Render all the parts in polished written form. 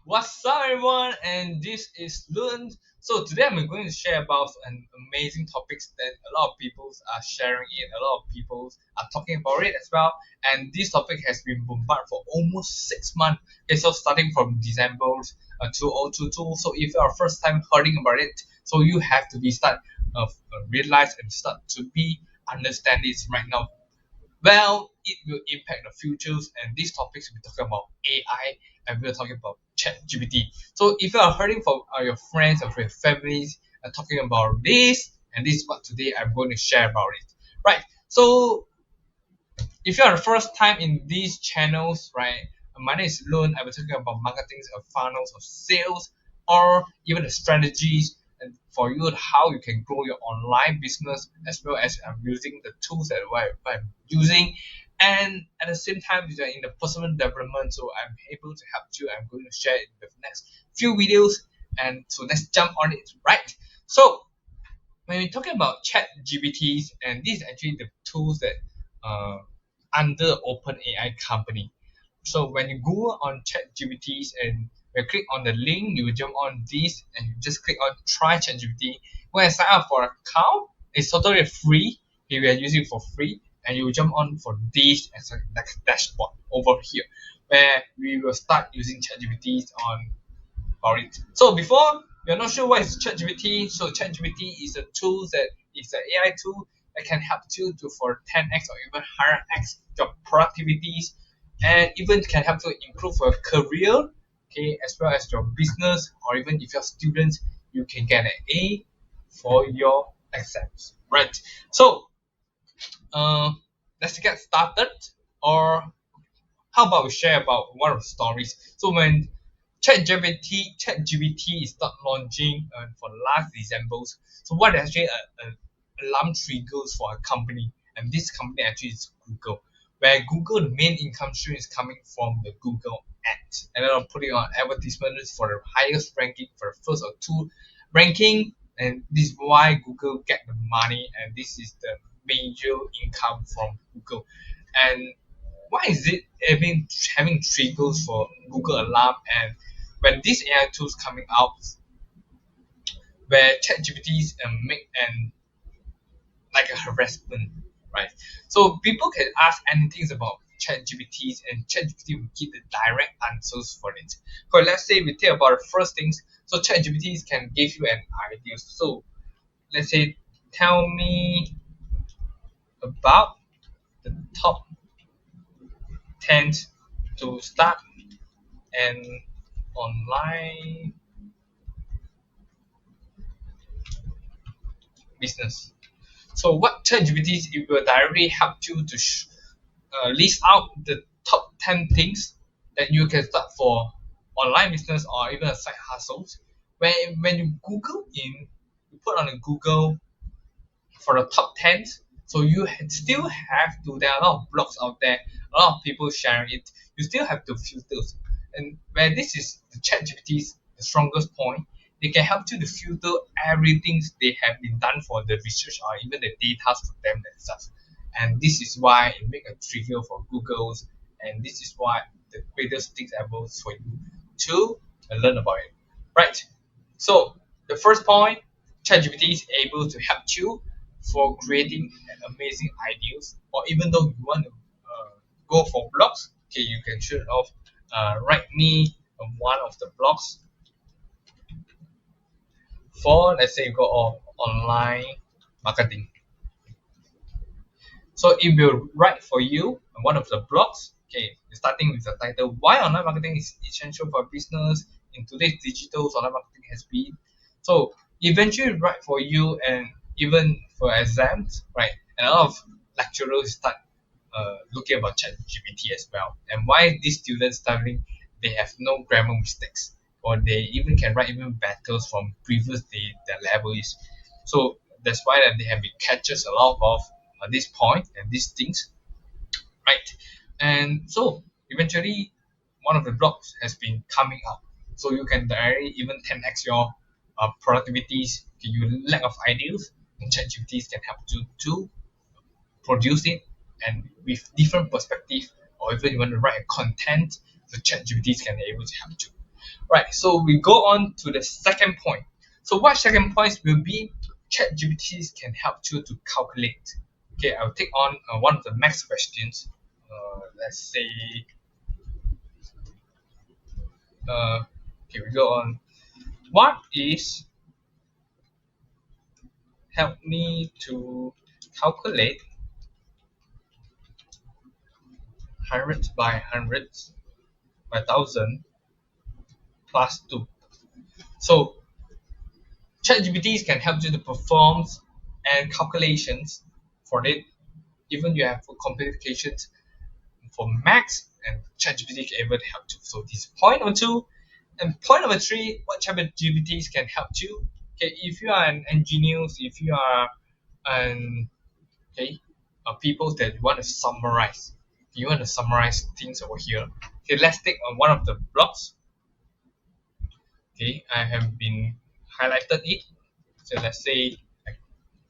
What's up, everyone? And this is Lund. So today I'm going to share about an amazing topics that a lot of people are sharing it. A lot of people are talking about it as well. And this topic has been bombarded for almost 6 months. Okay, so starting from December 2022. So if you are first time hearing about it, so you have to be start realize and start to be understand this right now. Well, it will impact the futures, and these topics we're talking about AI, and we're talking about ChatGPT. So if you are hearing from your friends or your families talking about this, and this is what today I'm going to share about it. Right. So if you are the first time in these channels, right? My name is Lun. I will talking about marketing, funnels, of sales, or even the strategies and for you how you can grow your online business as well as I'm using the tools that I'm using. And at the same time, you are in the personal development, so I'm able to help you. I'm going to share it in the next few videos. And so let's jump on it, right? So when we're talking about chat GPTs, and these are actually the tools that uh, under OpenAI company. So when you go on chat GPTs and you click on the link, you jump on this and you just click on try chat GPT. When I sign up for an account, it's totally free. If you are using it for free, and you jump on for this as a like dashboard over here, where we will start using chat GPTs on about it. So before you're not sure what is ChatGPT, so ChatGPT is a tool that is an AI tool that can help you to for 10x or even 100x your productivities, and even can help to improve your career, okay, as well as your business, or even if you're students, you can get an A for your exams, right? So uh, let's get started. Or how about we share about one of the stories? So when ChatGPT is start launching for last December. So what is actually a alarm triggers for a company, and this company actually is Google, where Google the main income stream is coming from the Google ads, and then I'm putting on advertisements for the highest ranking for the first or two ranking, and this is why Google get the money, and this is the major income from Google. And why is it having triggers for Google Alarm? And when these AI tools coming out, where ChatGPTs make an like a harassment, right? So people can ask anything about ChatGPTs, and ChatGPT will give the direct answers for it. For let's say we think about the first things, so ChatGPTs can give you an idea. So let's say, tell me about the top 10 to start an online business. So what ChatGPT is, it will directly help you to list out the top 10 things that you can start for online business or even a side hustles. When you Google in, you put on a Google for the top 10, so you still have to, there are a lot of blogs out there, a lot of people sharing it, you still have to filter. And where this is the ChatGPT's the strongest point, they can help you to filter everything they have been done for the research or even the data for them themselves. And this is why it make a trigger for Google's, and this is why the greatest things ever for you to learn about it. Right. So the first point, ChatGPT is able to help you for creating amazing ideas, or even though you want to go for blogs, okay, you can shoot off, write me one of the blogs for, let's say, you go on online marketing. So it will write for you one of the blogs, okay, starting with the title, why online marketing is essential for business in today's digital online marketing has been. So eventually write for you, and even for exams, right? And a lot of lecturers start looking about ChatGPT as well. And why these students studying, they have no grammar mistakes, or they even can write even better from previous their level is. So that's why that they have been catches a lot of this point and these things, right? And so eventually, one of the blocks has been coming up, so you can directly even 10x your productivities. Okay, you lack of ideas, and ChatGPT can help you to produce it, and with different perspective, or even you want to write a content, the ChatGPT can be able to help you. Right, so we go on to the second point. So what second points will be ChatGPTs can help you to calculate. Okay, I'll take on one of the next questions. Let's say, okay, we go on. What is help me to calculate hundreds by hundreds by thousand plus two? So ChatGPTs can help you to perform and calculations for it. Even you have complications for max and ChatGPT can able to help you. So this is point number two. And point number three, what ChatGPTs can help you. Okay, if you are an engineer, if you are an okay, people that want to summarize, you want to summarize things over here. Okay, let's take on one of the blocks. Okay, I have been highlighted it. So let's say I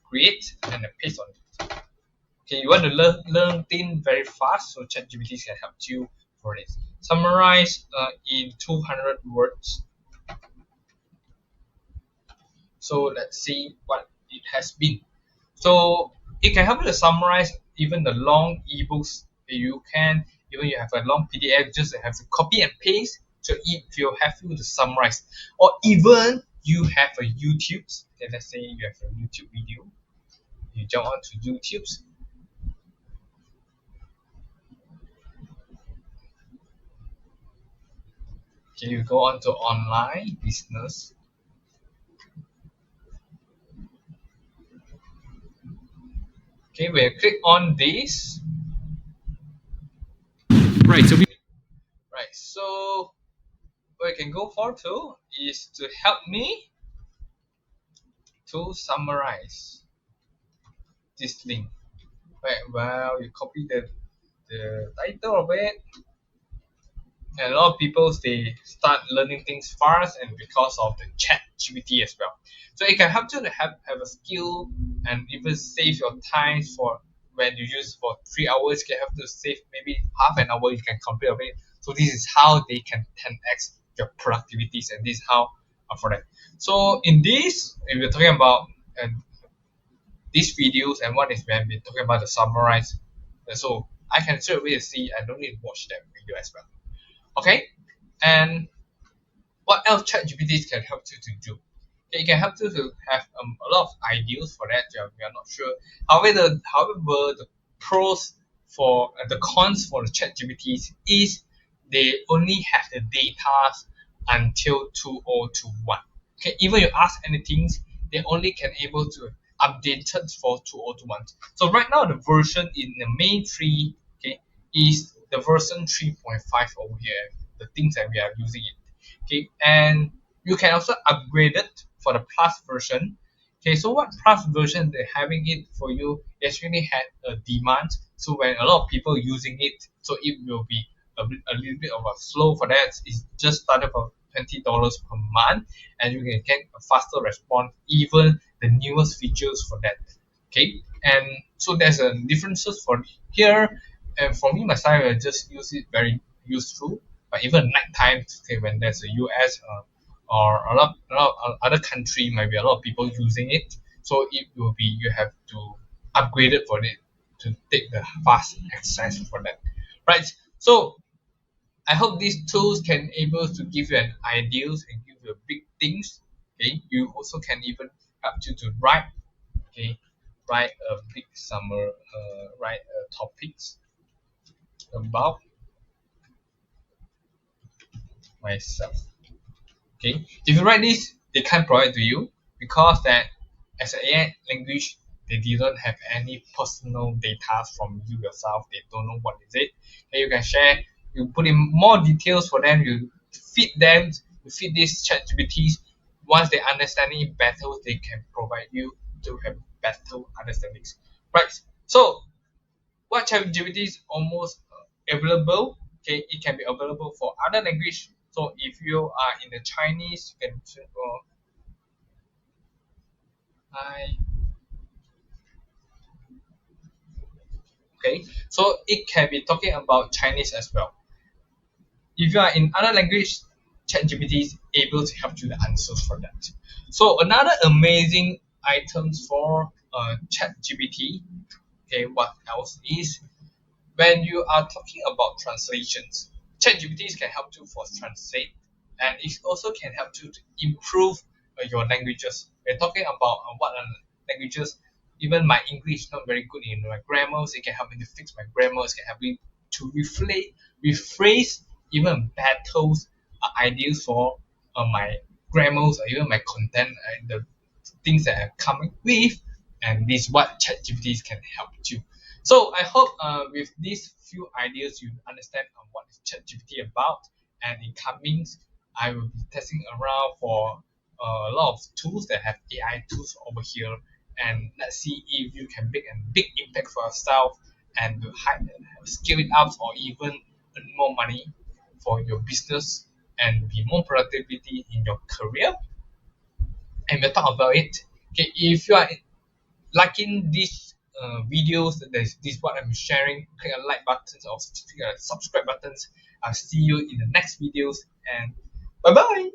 create and I paste on it. Okay, you want to learn things very fast, so ChatGPT can help you for this. Summarize in 200 words. So let's see what it has been. So it can help you to summarize even the long ebooks that you can, even you have a long PDF, just have to copy and paste. So it will help you to summarize, or even you have a YouTube. Okay, let's say you have a YouTube video, you jump onto YouTube. Okay, you go on to online business. Okay, when you click on this, right, so right, so what I can go for to is to help me to summarize this link. Right, well, you copy the title of it, and a lot of people they start learning things fast, and because of the chat gpt as well. So it can help you to have a skill and even save your time for when you use for 3 hours. You can have to save maybe half an hour, you can complete of it. So this is how they can 10x your productivities, and this is how for that. So in this, if we're talking about these videos, and one is when we're talking about the summarize, so I can straight away see I don't need to watch that video as well. Okay, and what else ChatGPT can help you to do? It can help you to have a lot of ideas for that. We are not sure. However, the pros for the cons for the ChatGPT is they only have the data until 2021. Okay, even you ask anything, they only can able to update it for 2021. So right now the version in the main tree, okay, is the version 3.5 over here. The things that we are using it. Okay, and you can also upgrade it for the plus version. Okay, so what plus version they're having it for you actually had a demand. So when a lot of people using it, so it will be a little bit of a slow for that. It's just started for $20 per month, and you can get a faster response, even the newest features for that. Okay, and so there's a differences for here. And for me myself, I just use it very useful. But even night time, okay, when there's a US or a lot of other country, might be a lot of people using it. So it will be you have to upgrade it for it to take the fast access for that, right? So I hope these tools can able to give you an ideas and give you big things. Okay, you also can even help you to write. Okay, write a big summer, write topics about myself. Okay, if you write this, they can't provide to you because that as an AI language, they didn't have any personal data from you yourself. They don't know what is it. And you can share, you put in more details for them, you feed them, you feed these chat GPTs. Once they understand it better, they can provide you to have better understandings. Right. So what ChatGPT is almost available. Okay, it can be available for other language. So if you are in the Chinese, you can I okay. So it can be talking about Chinese as well. If you are in other language, ChatGPT is able to help you the answers for that. So another amazing items for ChatGPT. Okay, what else is when you are talking about translations, ChatGPT can help you for translate, and it also can help you to improve your languages. We're talking about what are languages. Even my English is not very good in my grammars. It can help me to fix my grammars. It can help me to rephrase even battles ideas for my grammars or even my content and the things that I'm coming with. And this is what ChatGPT can help you. So I hope with these few ideas you understand what is ChatGPT about. And in comings, I will be testing around for a lot of tools that have AI tools over here. And let's see if you can make a big impact for yourself and to scale it up or even earn more money for your business and be more productivity in your career. And we'll talk about it. Okay, if you are liking these videos, this what I'm sharing, click a like button or click a subscribe buttons. I'll see you in the next videos and bye bye.